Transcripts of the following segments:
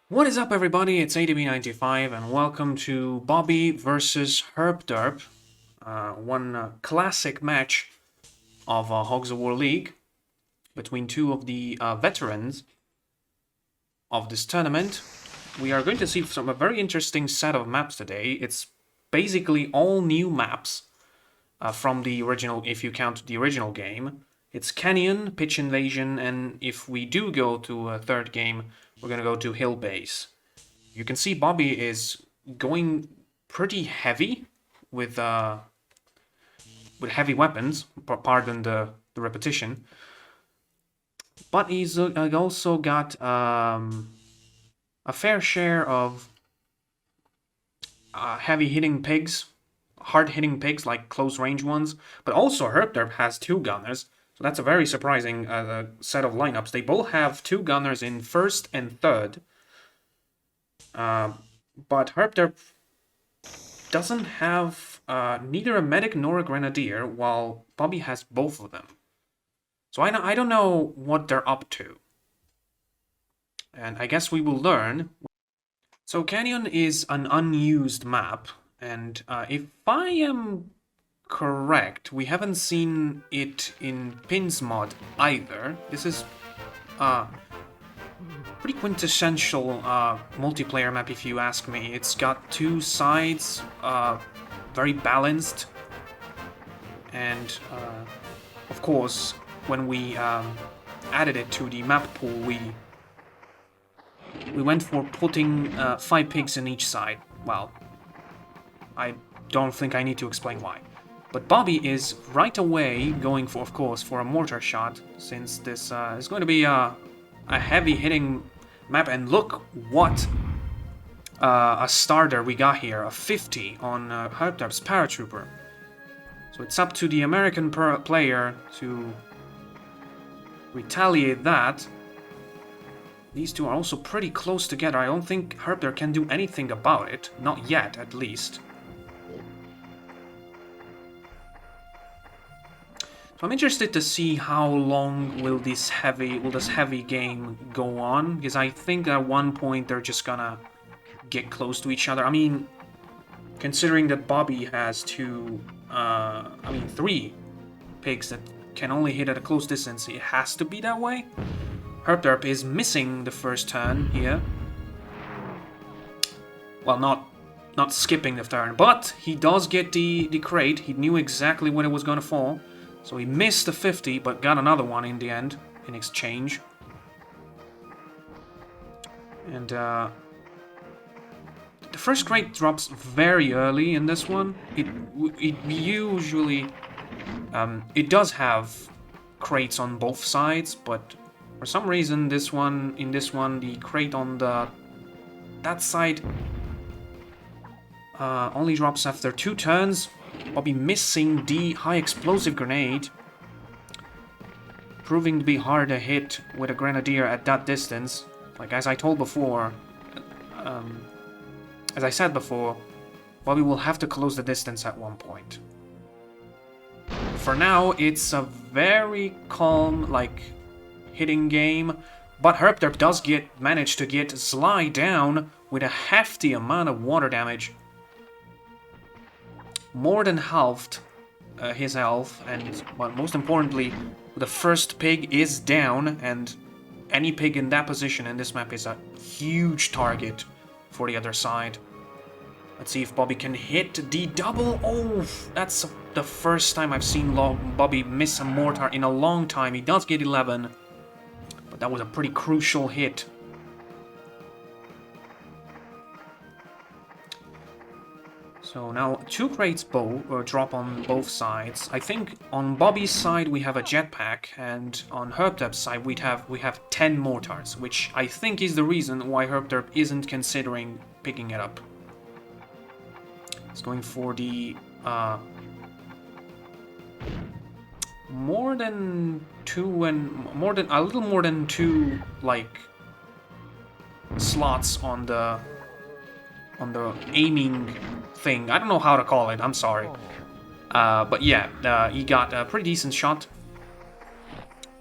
What is up, everybody? It's ADB95, and welcome to Bobby versus herpderp, one classic match of Hogs of War League between two of the veterans of this tournament. We are going to see a very interesting set of maps today. It's basically all new maps from the original, if you count the original game. It's Canyon, Pitch Invasion, and if we do go to a third game, we're going to go to Hill Base. You can see Bobby is going pretty heavy with heavy weapons. Pardon the repetition, but he's also got a fair share of heavy hitting pigs, hard hitting pigs like close range ones. But also herpderp has two gunners, so that's a very surprising set of lineups. They both have two gunners in first and third. But herpderp doesn't have neither a medic nor a grenadier, while Bobby has both of them. So I don't know what they're up to. And I guess we will learn. So Canyon is an unused map, and if I am correct, we haven't seen it in Pins mod either. This is pretty quintessential multiplayer map, if you ask me. It's got two sides, very balanced, and of course, when we added it to the map pool, we went for putting 5 pigs in each side. Well, I don't think I need to explain why. But Bobby is right away going for, of course, for a mortar shot, since this is going to be a heavy hitting map. And look what a starter we got here, a 50 on herpderp's paratrooper. So it's up to the American player to retaliate that. These two are also pretty close together. I don't think herpderp can do anything about it, not yet at least. So I'm interested to see how long will this heavy game go on, because I think at one point they're just gonna get close to each other. I mean, considering that Bobby has three pigs that can only hit at a close distance, it has to be that way. herpderp is missing the first turn here. Well, not skipping the turn, but he does get the crate. He knew exactly when it was gonna fall. So he missed the 50, but got another one in the end, in exchange. And the first crate drops very early in this one. It usually... it does have crates on both sides, but for some reason in this one, the crate on that side only drops after 2 turns. Bobby missing the high explosive grenade, proving to be hard to hit with a grenadier at that distance. Like as I said before, Bobby will have to close the distance at one point. For now, it's a very calm, hitting game, but herpderp does manage to get Sly down with a hefty amount of water damage. More than halved his health, and most importantly, the first pig is down, and any pig in that position in this map is a huge target for the other side. Let's see if Bobby can hit the double. Oh, that's the first time I've seen Bobby miss a mortar in a long time. He does get 11, but that was a pretty crucial hit. So now 2 crates drop on both sides. I think on Bobby's side we have a jetpack, and on herpderp's side we have 10 mortars, which I think is the reason why herpderp isn't considering picking it up. He's going for the a little more than two slots on the aiming thing. I don't know how to call it, I'm sorry. But yeah, he got a pretty decent shot.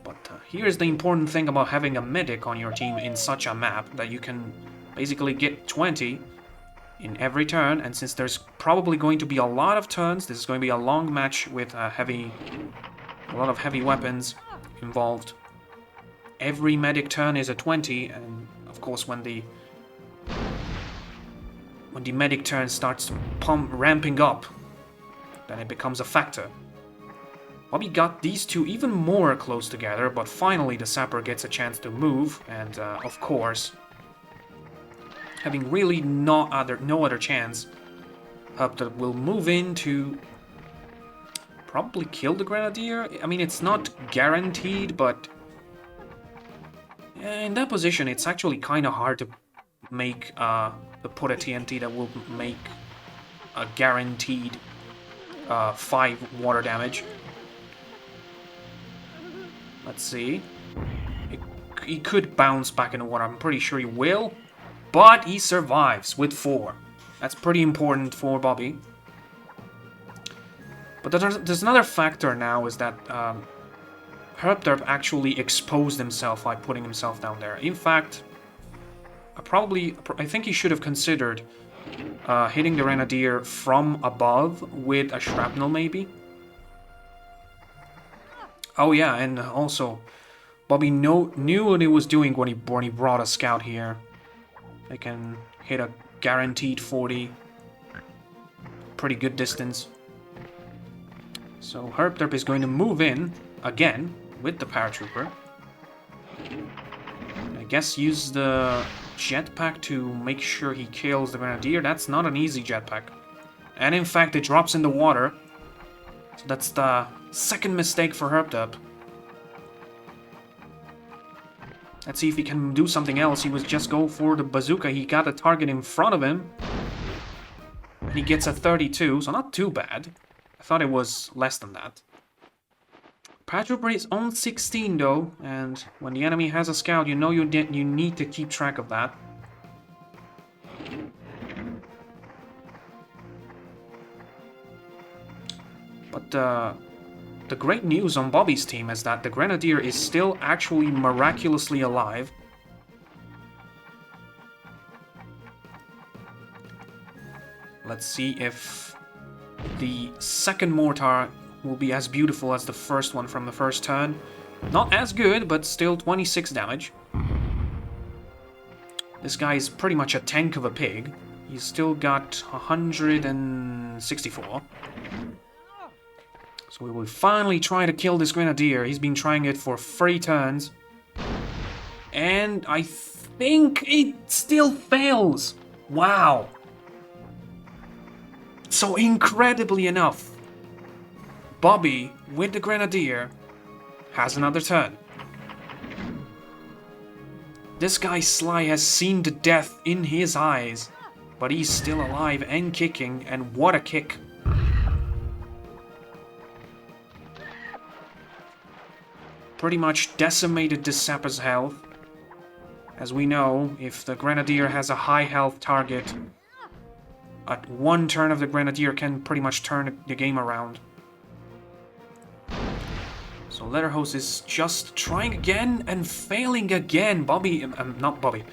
But here's the important thing about having a medic on your team in such a map, that you can basically get 20 in every turn, and since there's probably going to be a lot of turns, this is going to be a long match with a lot of heavy weapons involved. Every medic turn is a 20, and of course when the medic turn starts ramping up, then it becomes a factor. Bobby got these two even more close together, but finally the sapper gets a chance to move, and of course, having really no other chance, herpderp will move in to probably kill the grenadier. I mean, it's not guaranteed, but in that position, it's actually kind of hard to make put a TNT that will make a guaranteed 5 water damage. Let's see. He could bounce back into water. I'm pretty sure he will. But he survives with 4. That's pretty important for Bobby. But there's another factor now, is that herpderp actually exposed himself by putting himself down there. In fact, I think he should have considered hitting the grenadier from above with a shrapnel, maybe. Oh yeah, and also, Bobby knew what he was doing when he brought a scout here. They can hit a guaranteed 40. Pretty good distance. So herpderp is going to move in again with the paratrooper. I guess use the jetpack to make sure he kills the grenadier. That's not an easy jetpack. And in fact, it drops in the water. So that's the second mistake for herpderp. Let's see if he can do something else. He was just go for the bazooka. He got a target in front of him. And he gets a 32, so not too bad. I thought it was less than that. Paratrooper is on 16 though, and when the enemy has a scout, you know you need to keep track of that. But the great news on Bobby's team is that the grenadier is still actually miraculously alive. Let's see if the second mortar will be as beautiful as the first one from the first turn. Not as good, but still 26 damage. This guy is pretty much a tank of a pig. He's still got 164. So we will finally try to kill this grenadier. He's been trying it for 3 turns. And I think it still fails. Wow. So incredibly enough, Bobby, with the grenadier, has another turn. This guy Sly has seen the death in his eyes, but he's still alive and kicking, and what a kick. Pretty much decimated the sapper's health. As we know, if the grenadier has a high health target, at 1 turn of the grenadier can pretty much turn the game around. So Letterhose is just trying again and failing again. Not Bobby.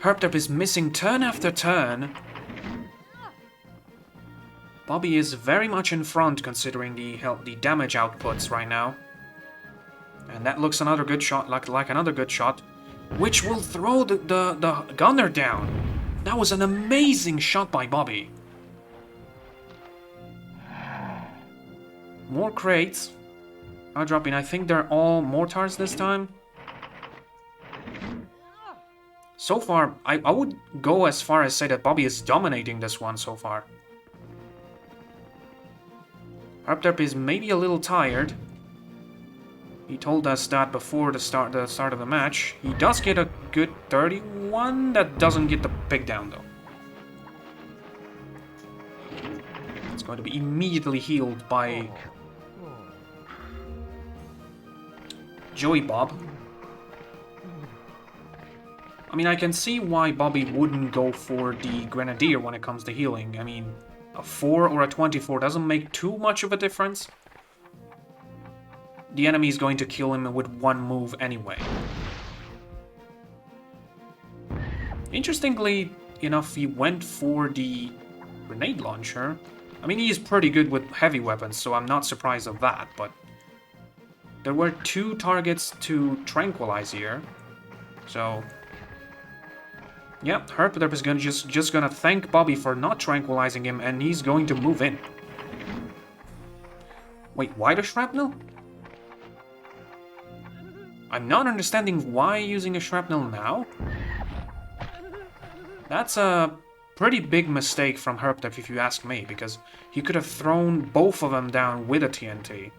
herpderp is missing turn after turn. Bobby is very much in front considering the damage outputs right now. And that looks another good shot, like another good shot, which will throw the gunner down. That was an amazing shot by Bobby. More crates are dropping. I think they're all mortars this time. So far, I would go as far as say that Bobby is dominating this one so far. herpderp is maybe a little tired. He told us that before the start of the match. He does get a good 31. That doesn't get the pig down though. It's going to be immediately healed by Joey Bob. I mean, I can see why Bobby wouldn't go for the Grenadier when it comes to healing. I mean, a 4 or a 24 doesn't make too much of a difference. The enemy is going to kill him with 1 move anyway. Interestingly enough, he went for the grenade launcher. I mean, he is pretty good with heavy weapons, so I'm not surprised of that, but there were 2 targets to tranquilize here. So, yeah, herpderp is gonna just gonna thank Bobby for not tranquilizing him, and he's going to move in. Wait, why the shrapnel? I'm not understanding why using a shrapnel now. That's a pretty big mistake from herpderp if you ask me, because he could have thrown both of them down with a TNT.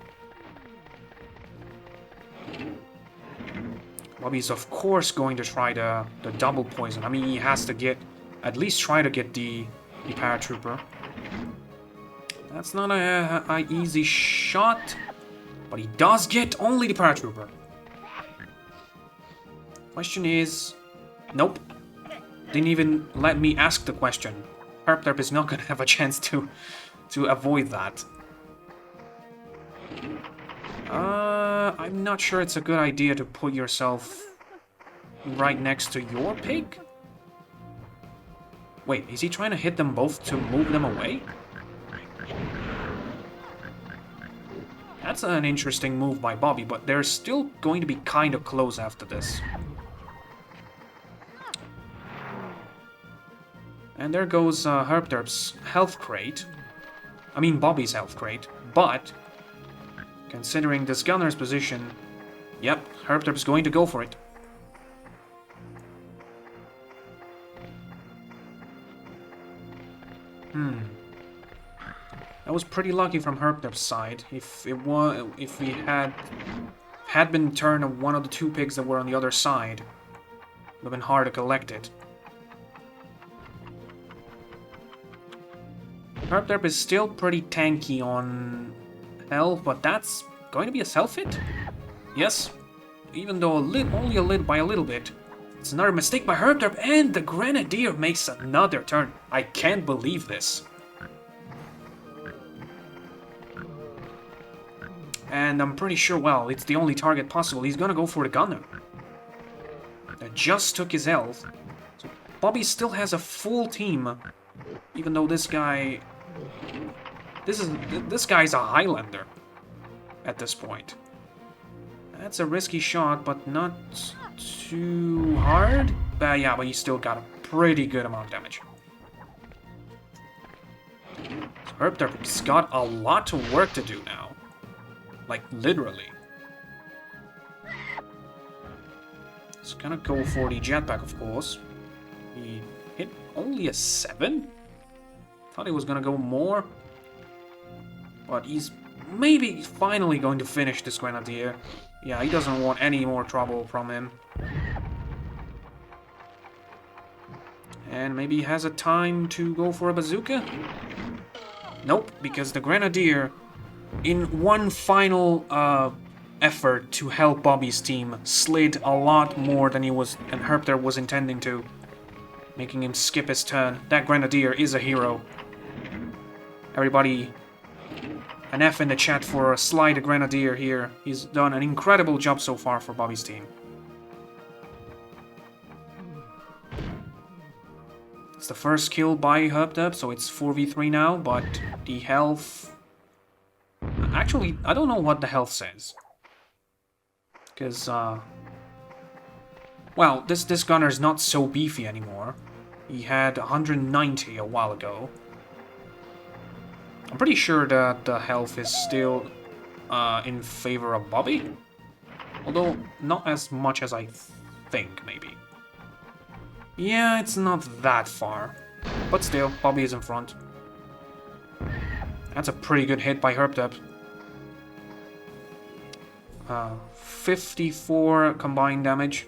Bobby's of course going to try the double poison. I mean, he has to at least try to get the paratrooper. That's not a easy shot, but he does get only the paratrooper. Question is, nope. Didn't even let me ask the question. herpderp is not going to have a chance to avoid that. I'm not sure it's a good idea to put yourself right next to your pig. Wait, is he trying to hit them both to move them away? That's an interesting move by Bobby, but they're still going to be kind of close after this. And there goes herpderp's health crate. I mean Bobby's health crate, but considering this gunner's position, yep, herpderp's going to go for it. That was pretty lucky from herpderp's side. If we had been turned on one of the 2 pigs that were on the other side, it would have been hard to collect it. herpderp is still pretty tanky on health, but that's going to be a self-hit? Yes, even though only by a little bit. It's another mistake by herpderp, and the grenadier makes another turn. I can't believe this. And I'm pretty sure, well, it's the only target possible. He's gonna go for the gunner. That just took his health. So Bobby still has a full team, even though this guy... This guy's a Highlander at this point. That's a risky shot, but not too hard. Yeah, but he still got a pretty good amount of damage. So herpderp's got a lot of work to do now. Like, literally. He's gonna go for the jetpack, of course. He hit only a 7? Thought he was gonna go more. But he's maybe finally going to finish this grenadier. Yeah, he doesn't want any more trouble from him. And maybe he has a time to go for a bazooka? Nope, because the grenadier, in one final effort to help Bobby's team, slid a lot more than herpderp was intending to, making him skip his turn. That grenadier is a hero. Everybody, an F in the chat for a Slide Grenadier here. He's done an incredible job so far for Bobby's team. It's the first kill by herpderp, so it's 4v3 now, but the health... Actually, I don't know what the health says. Because, well, this gunner's not so beefy anymore. He had 190 a while ago. I'm pretty sure that the health is still in favor of Bobby. Although, not as much as I think, maybe. Yeah, it's not that far. But still, Bobby is in front. That's a pretty good hit by herpderp. 54 combined damage.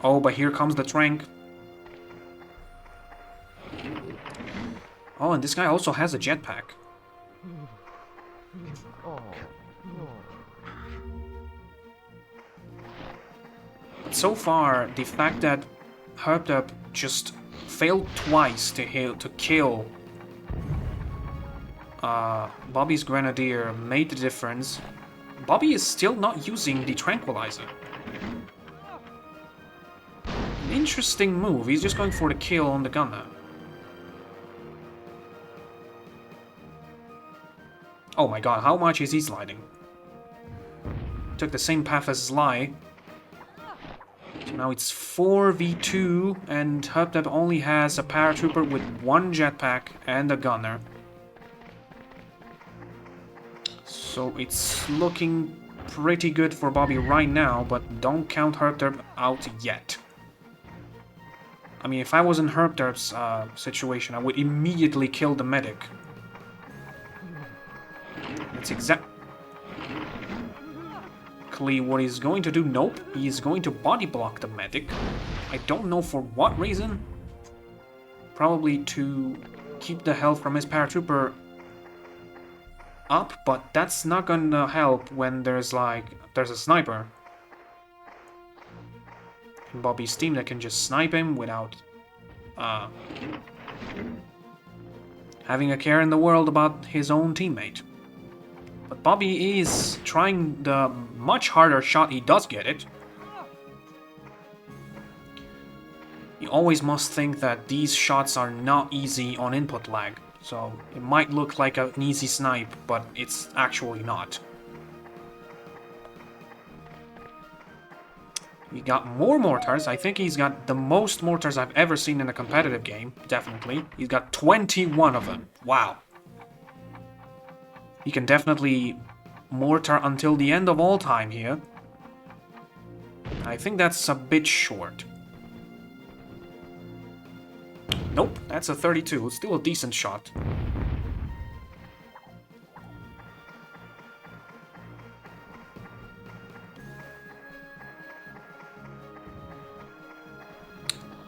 Oh, but here comes the trank. Oh, and this guy also has a jetpack. But so far, the fact that herpderp just failed twice to kill Bobby's grenadier made the difference. Bobby is still not using the tranquilizer. interesting move. He's just going for the kill on the gunner. Oh my god, how much is he sliding? Took the same path as Sly. So now it's 4v2, and herpderp only has a paratrooper with 1 jetpack and a gunner. So it's looking pretty good for Bobby right now, but don't count herpderp out yet. I mean, if I was in herpderp's situation, I would immediately kill the medic. That's exactly what he's going to do. Nope, he's going to body block the medic. I don't know for what reason. Probably to keep the health from his paratrooper up, but that's not gonna help when there's a sniper in Bobby's team that can just snipe him without having a care in the world about his own teammate. But Bobby is trying the much harder shot. He does get it. You always must think that these shots are not easy on input lag. So it might look like an easy snipe, but it's actually not. He got more mortars. I think he's got the most mortars I've ever seen in a competitive game, definitely. He's got 21 of them. Wow. He can definitely mortar until the end of all time here. I think that's a bit short. Nope, that's a 32. It's still a decent shot.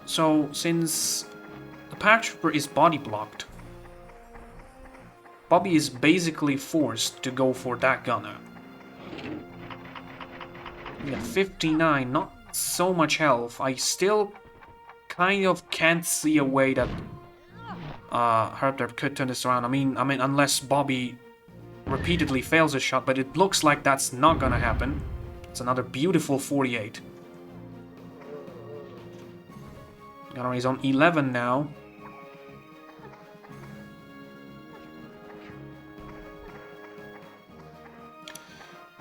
So, since the paratrooper is body blocked, Bobby is basically forced to go for that gunner. We got 59, not so much health. I still kind of can't see a way that herpderp could turn this around. I mean, unless Bobby repeatedly fails a shot, but it looks like that's not gonna happen. It's another beautiful 48. Gunner is on 11 now.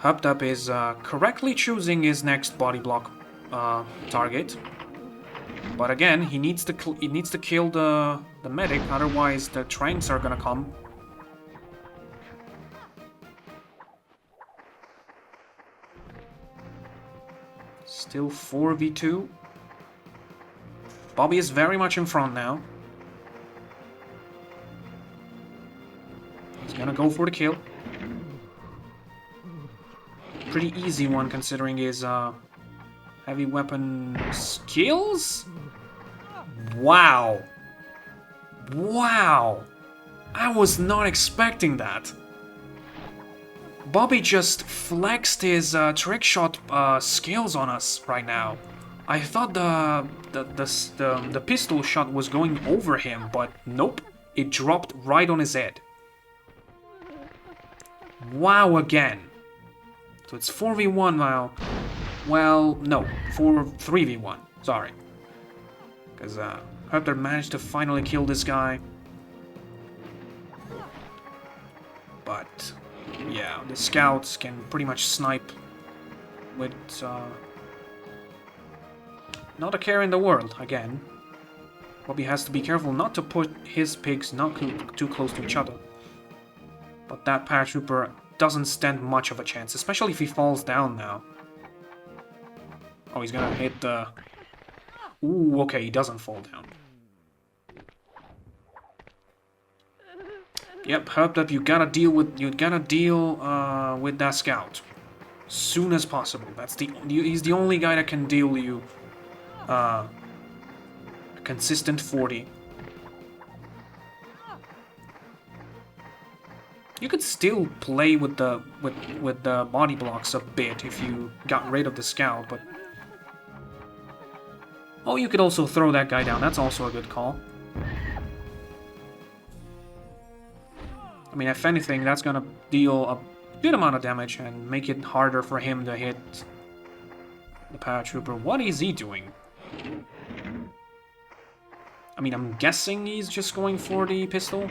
herpderp is correctly choosing his next body block target. But again, he needs to kill the medic, otherwise the trains are gonna come. Still 4v2. Bobby is very much in front now. He's gonna go for the kill. Pretty easy one considering his heavy weapon skills? Wow. Wow. I was not expecting that. Bobby just flexed his trick shot skills on us right now. I thought the pistol shot was going over him, but nope. It dropped right on his head. Wow again. So it's 4v1 now. Well, no, 3v1. Sorry. Because herpderp managed to finally kill this guy. But yeah, the scouts can pretty much snipe with not a care in the world, again. Bobby has to be careful not to put his pigs not too close to each other. But that paratrooper doesn't stand much of a chance, especially if he falls down now. Oh, he's gonna hit the... Ooh, okay, he doesn't fall down. Yep, herpderp, you gotta deal with that scout soon as possible. He's the only guy that can deal you a consistent 40. You could still play with the body blocks a bit if you got rid of the scout, but oh, you could also throw that guy down. That's also a good call. I mean, if anything, that's gonna deal a good amount of damage and make it harder for him to hit the paratrooper. What is he doing? I mean, I'm guessing he's just going for the pistol.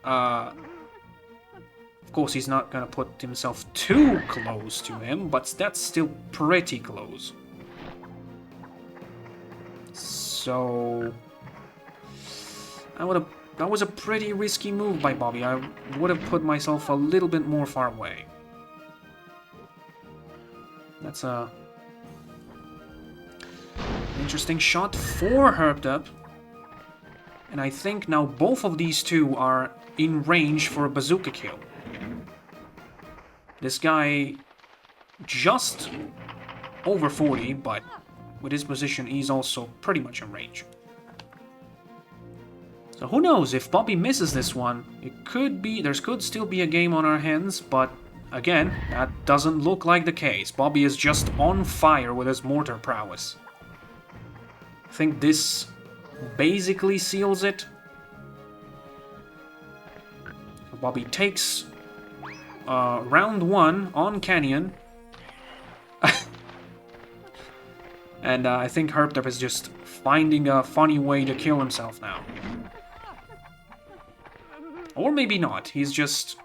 Of course, he's not gonna put himself too close to him, but that's still pretty close. So that was a pretty risky move by Bobby. I would have put myself a little bit more far away. That's a interesting shot for herpderp. And I think now both of these two are in range for a bazooka kill. This guy just over 40, but with his position, he's also pretty much in range. So who knows, if Bobby misses this one, there could still be a game on our hands, but again, that doesn't look like the case. Bobby is just on fire with his mortar prowess. I think this basically seals it. Bobby takes round 1 on Canyon. And I think herpderp is just finding a funny way to kill himself now. Or maybe not, he's just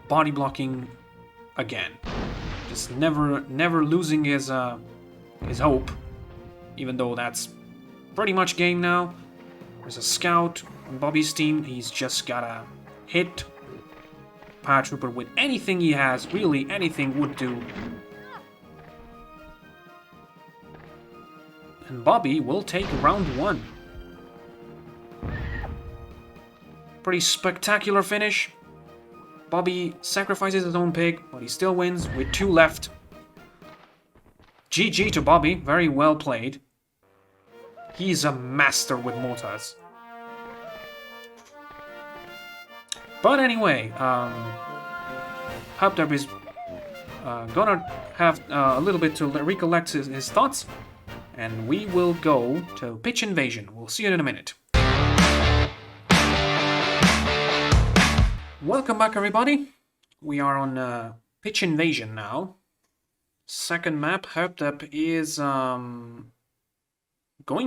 body blocking again. Just never losing his hope, even though that's pretty much game now. There's a scout on Bobby's team. He's just gotta hit paratrooper with anything he has. Really, anything would do. And Bobby will take round 1. Pretty spectacular finish. Bobby sacrifices his own pig, but he still wins with 2 left. GG to Bobby, very well played. He's a master with mortars. But anyway, herpderp is gonna have a little bit to recollect his thoughts, and we will go to pitch invasion. We'll see you in a minute. Welcome back, everybody. We are on pitch invasion now. Second map. herpderp is going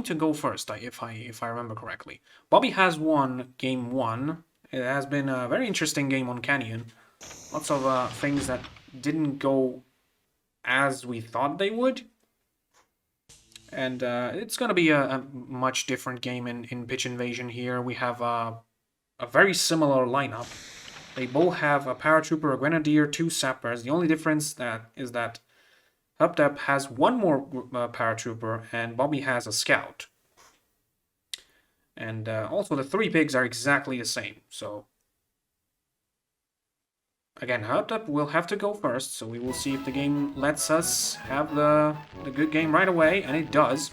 to go first, if I remember correctly. Bobby has won game 1. It has been a very interesting game on Canyon. Lots of things that didn't go as we thought they would. And it's going to be a much different game in pitch invasion here. We have a very similar lineup. They both have a paratrooper, a grenadier, 2 sappers. The only difference is that herpderp has 1 more paratrooper and Bobby has a scout. And also the 3 pigs are exactly the same. So again, herpderp will have to go first. So we will see if the game lets us have the good game right away, and it does.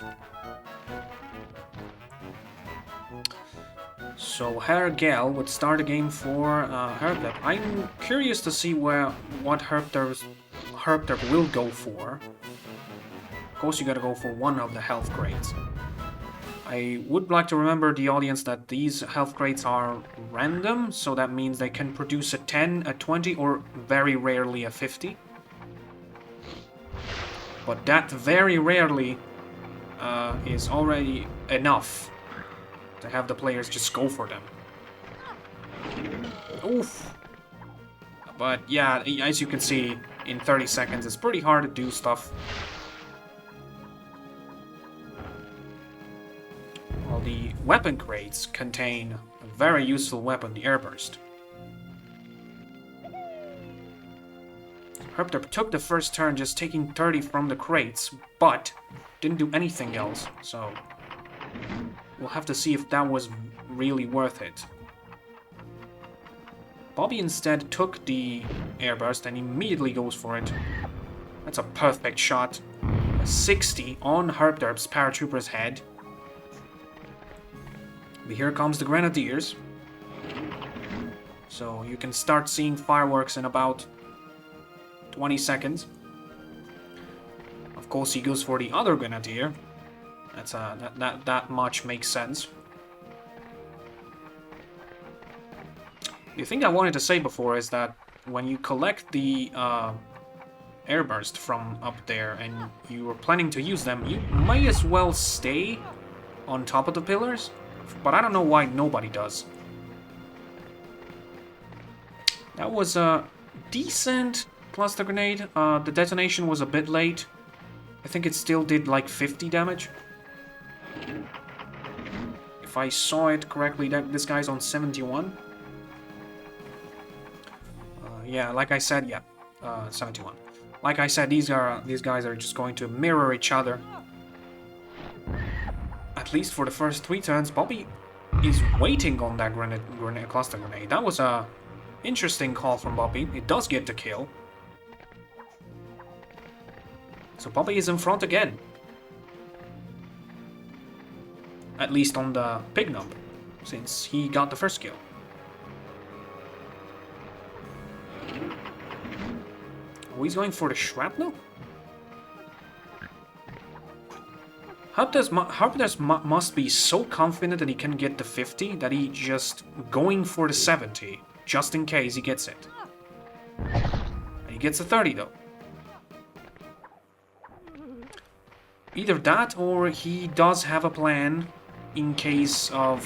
So Hergel would start a game for herpderp. I'm curious to see what herpderp will go for. Of course, you gotta go for 1 of the health crates. I would like to remember the audience that these health crates are random, so that means they can produce a 10, a 20, or very rarely a 50. But that very rarely is already enough to have the players just go for them. Oof. But yeah, as you can see, in 30 seconds, it's pretty hard to do stuff. Well, the weapon crates contain a very useful weapon, the airburst. herpderp took the first turn just taking 30 from the crates, but didn't do anything else, so we'll have to see if that was really worth it. Bobby instead took the airburst and immediately goes for it. That's a perfect shot. A 60 on herpderp's paratrooper's head. But here comes the grenadiers. So you can start seeing fireworks in about 20 seconds. Of course, he goes for the other grenadier. That's that much makes sense. The thing I wanted to say before is that when you collect the airburst from up there and you were planning to use them, you might as well stay on top of the pillars. But I don't know why nobody does. That was a decent cluster grenade. The detonation was a bit late. I think it still did like 50 damage. If I saw it correctly, this guy's on 71. Yeah, like I said, yeah, 71. Like I said, these guys are just going to mirror each other. At least for the first 3 turns, Bobby is waiting on that cluster grenade. That was a interesting call from Bobby. It does get the kill. So Bobby is in front again. At least on the pig number, since he got the first kill. Oh, he's going for the shrapnel? Herpderp must be so confident that he can get the 50 that he just going for the 70, just in case he gets it. And he gets a 30 though. Either that or he does have a plan in case of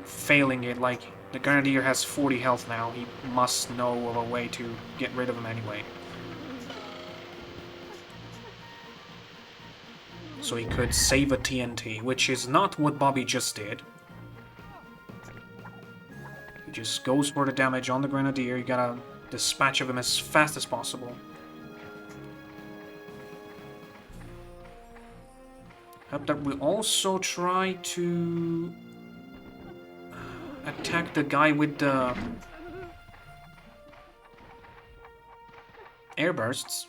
failing it, like the Grenadier has 40 health now, he must know of a way to get rid of him anyway. So he could save a TNT, which is not what Bobby just did. He just goes for the damage on the Grenadier, you gotta dispatch of him as fast as possible. Herpderp will also try to attack the guy with the airbursts.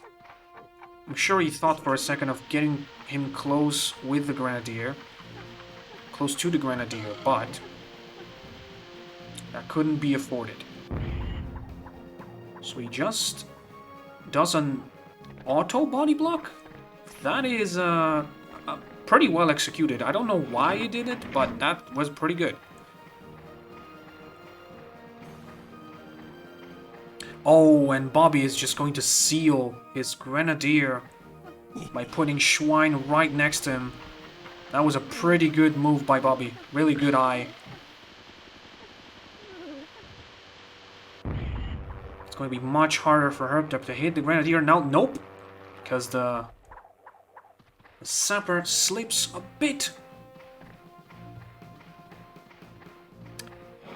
I'm sure he thought for a second of getting him close with the Grenadier, close to the Grenadier, but that couldn't be afforded. So he just does an auto body block. That is pretty well executed. I don't know why he did it, but that was pretty good. Oh, and Bobby is just going to seal his Grenadier by putting Schwein right next to him. That was a pretty good move by Bobby. Really good eye. It's going to be much harder for Herpderp to hit the Grenadier now. Nope. Because the Sapper slips a bit.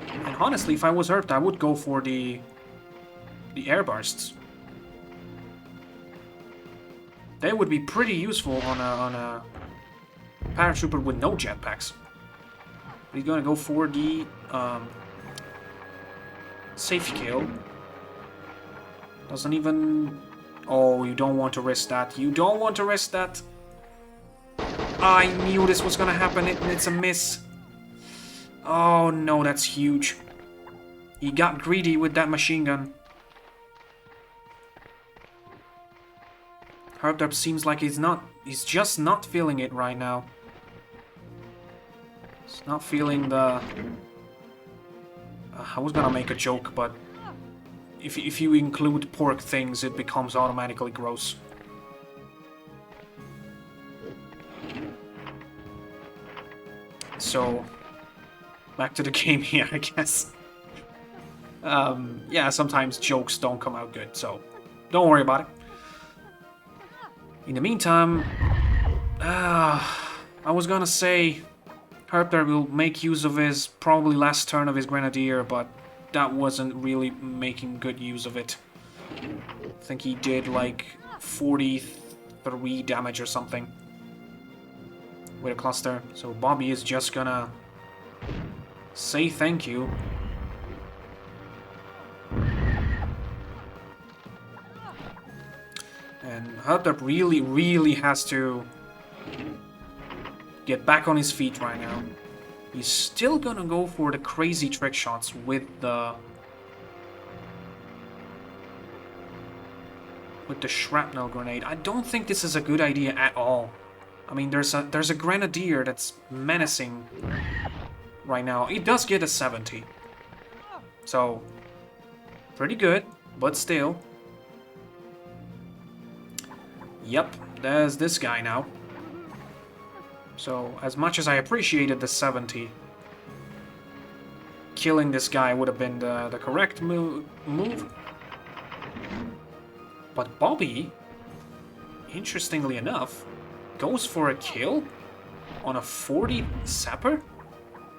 And honestly, if I was Herped, I would go for the airbursts. They would be pretty useful on a paratrooper with no jetpacks. He's gonna go for the safe kill. Doesn't even... Oh, you don't want to risk that. You don't want to risk that. I knew this was gonna happen, and it's a miss. Oh no, that's huge. He got greedy with that machine gun. Herpderp seems like he's just not feeling it right now. He's not feeling the... I was gonna make a joke, but if you include pork things, it becomes automatically gross. So, back to the game here, I guess. Yeah, sometimes jokes don't come out good, so don't worry about it. In the meantime, I was gonna say Herpderp will make use of his probably last turn of his Grenadier, but that wasn't really making good use of it. I think he did like 43 damage or something with a cluster. So Bobby is just gonna say thank you. And Herpderp really has to get back on his feet right now. He's still gonna go for the crazy trick shots with the shrapnel grenade. I don't think this is a good idea at all. I mean, there's a Grenadier that's menacing right now. It does get a 70. So, pretty good, but still. Yep, there's this guy now. So, as much as I appreciated the 70, killing this guy would have been the correct move. But Bobby, interestingly enough, goes for a kill on a 40 sapper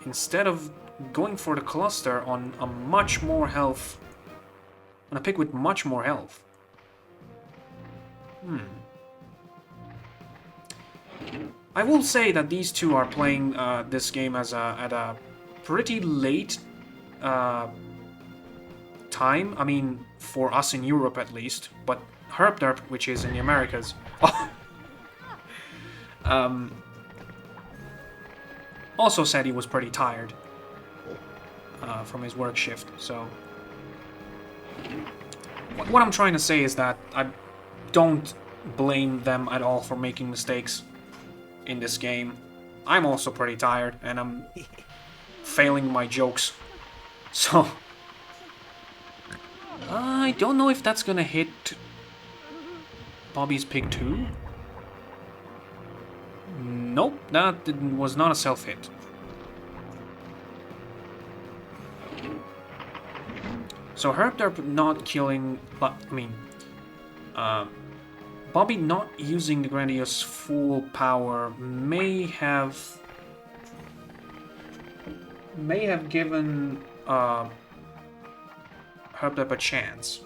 instead of going for the cluster on a much more health. On a pick with much more health. I will say that these two are playing this game at a pretty late time. I mean, for us in Europe at least. But herpderp, which is in the Americas, also said he was pretty tired from his work shift. So what I'm trying to say is that I don't blame them at all for making mistakes in this game. I'm also pretty tired, and I'm failing my jokes. So I don't know if that's gonna hit Bobby's pig too. Nope, that was not a self-hit. So herpderp not killing, but I mean, Bobby not using the Grandiose full power may have given herpderp a chance.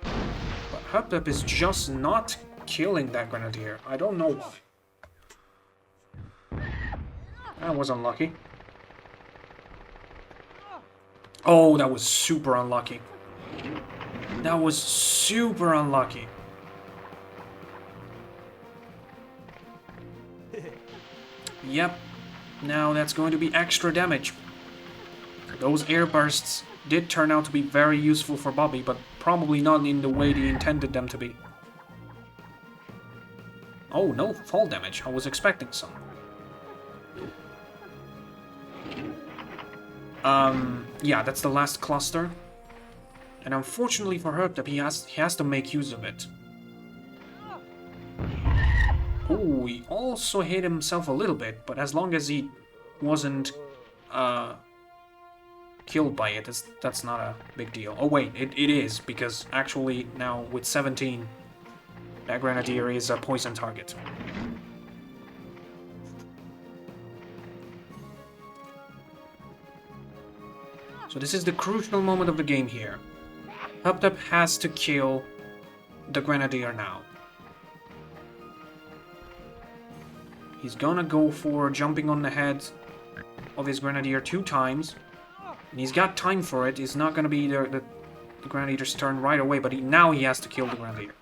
But herpderp is just not killing that Grenadier. I don't know why. That was unlucky. Oh, that was super unlucky. That was super unlucky. Yep. Now that's going to be extra damage. Those air bursts did turn out to be very useful for Bobby, but probably not in the way he intended them to be. Oh, no fall damage. I was expecting some. Yeah, that's the last cluster. And unfortunately for herpderp, he has to make use of it. Oh, he also hit himself a little bit, but as long as he wasn't killed by it, that's not a big deal. Oh wait, it is, because actually now with 17, that Grenadier is a poison target. So this is the crucial moment of the game here. herpderp has to kill the Grenadier now. He's gonna go for jumping on the head of his Grenadier 2 times. And he's got time for it. It's not gonna be the Grenadier's turn right away, but now he has to kill the Grenadier.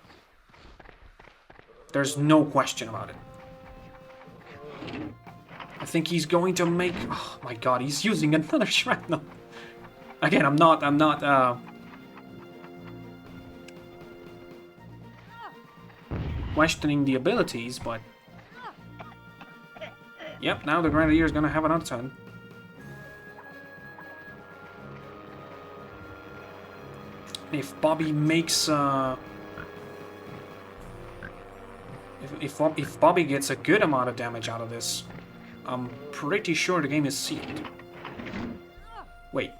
There's no question about it. I think he's going to make... Oh my god, he's using another shrapnel. Again, I'm not questioning the abilities, but... Yep, now the Grenadier is gonna have another turn. If Bobby makes... If Bobby gets a good amount of damage out of this, I'm pretty sure the game is sealed. Wait.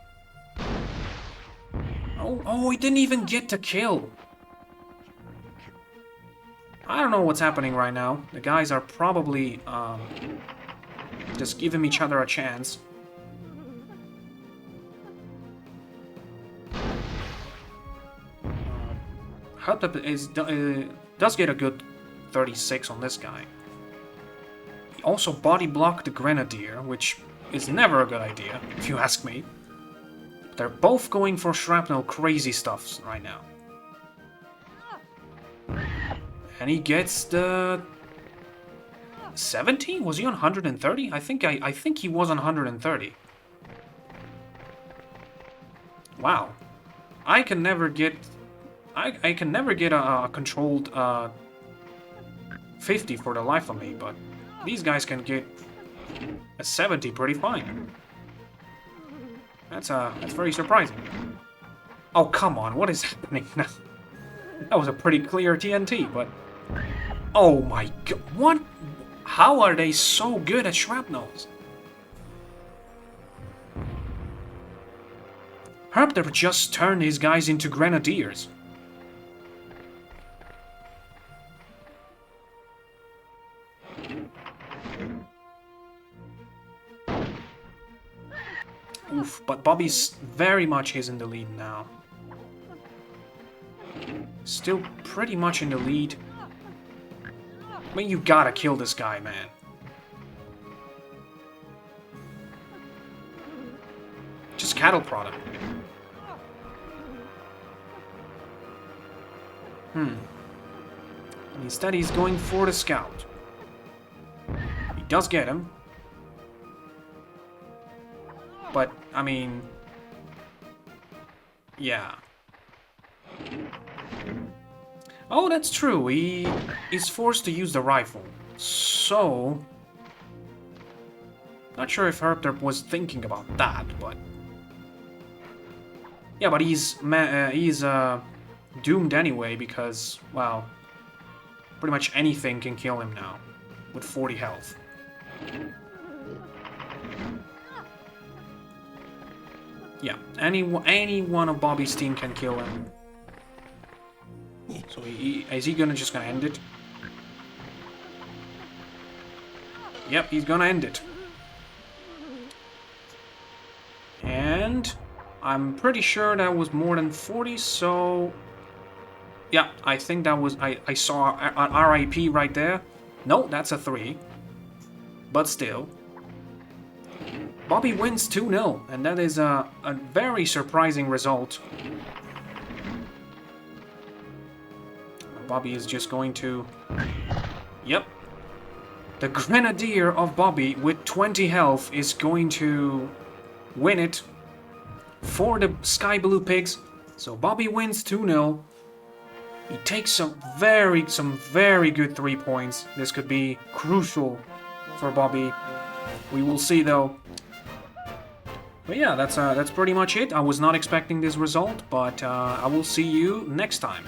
Oh, he didn't even get to kill. I don't know what's happening right now. The guys are probably just giving each other a chance. herpderp does get a good 36 on this guy. He also body blocked the Grenadier, which is never a good idea, if you ask me. They're both going for shrapnel crazy stuffs right now. And he gets the 70? Was he on 130? I think he was on 130. Wow. I can never get a controlled 50 for the life of me, but these guys can get a 70 pretty fine. That's very surprising. Oh, come on, what is happening now? That was a pretty clear TNT, but Oh my god, what? How are they so good at shrapnels? herpderp just turned his guys into grenadiers. Oof, but Bobby's very much is in the lead now. Still pretty much in the lead. I mean, you gotta kill this guy, man. Just cattle prod him. And instead, he's going for the scout. He does get him. But, I mean... yeah. Oh, that's true. He is forced to use the rifle. So... not sure if herpderp was thinking about that, but... yeah, but he's doomed anyway because, well... pretty much anything can kill him now. With 40 health. Yeah, any one of Bobby's team can kill him. So is he just gonna end it? Yep, he's gonna end it. And I'm pretty sure that was more than 40, so... yeah, I think that was... I saw an RIP right there. No, that's a 3. But still... Bobby wins 2-0, and that is a very surprising result. Bobby is just going to... yep. The Grenadier of Bobby with 20 health is going to win it for the Sky Blue Pigs. So Bobby wins 2-0. He takes some very good 3 points. This could be crucial for Bobby. We will see though. But yeah, that's pretty much it. I was not expecting this result, but I will see you next time.